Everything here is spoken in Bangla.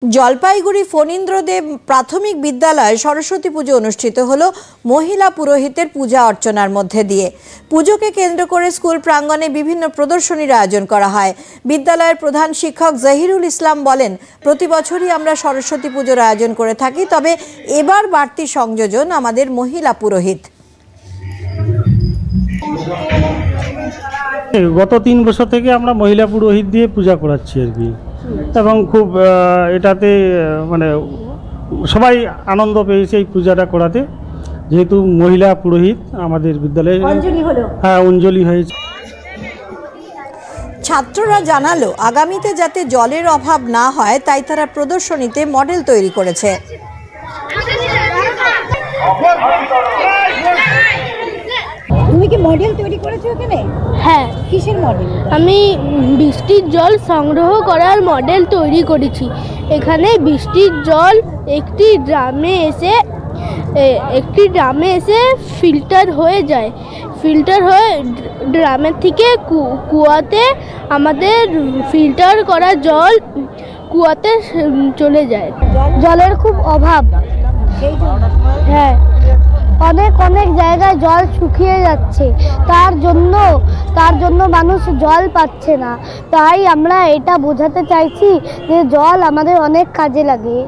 जलपाईगुड़ी फणीन्द्रदेव प्राथमिक विद्यालय सरस्वती पुजो अनुष्ठित हलो महिला पुरोहितेर पूजा अर्चनार मध्य दिए। पुजोके केंद्र करे स्कूल प्रांगणे विभिन्न प्रदर्शनीर आयोजन करा हय। विद्यालयेर प्रधान शिक्षक जहिरुल इस्लाम बोलेन, प्रति बछरई आमरा सरस्वती पुजोर आयोजन करे थाकी, तबे एबार बाड़ती संयोजन आमादेर महिला पुरोहित। गत 3 বছর থেকে আমরা মহিলা পুরোহিত দিয়ে পূজা করাচ্ছি আর কি, এবং খুব এটাতে মানে সবাই আনন্দ পেয়েছে এই পূজাটা করাতে, যেহেতু মহিলা পুরোহিত আমাদের বিদ্যালয়ে অঞ্জলি হলো। হ্যাঁ, অঞ্জলি হয়েছে। ছাত্ররা জানালো আগামীতে যাতে জলের অভাব না হয় তাই তারা প্রদর্শনীতে মডেল তৈরি করেছে। তুমি কি মডেল তৈরি করেছো এখানে? হ্যাঁ। কিসের মডেল? আমি বৃষ্টির জল সংগ্রহ করার মডেল তৈরি করেছি। এখানে বৃষ্টির জল একটি ড্রামে এসে ফিল্টার হয়ে যায়। ফিল্টার হয়ে ড্রামের থেকে কুয়াতে আমাদের ফিল্টার করা জল কুয়াতে চলে যায়। জলের খুব অভাব। হ্যাঁ, অনেক জায়গায় জল শুকিয়ে যাচ্ছে, তার জন্য মানুষ জল পাচ্ছে না। তাই আমরা এটা বোঝাতে চাইছি যে জল আমাদের অনেক কাজে লাগে।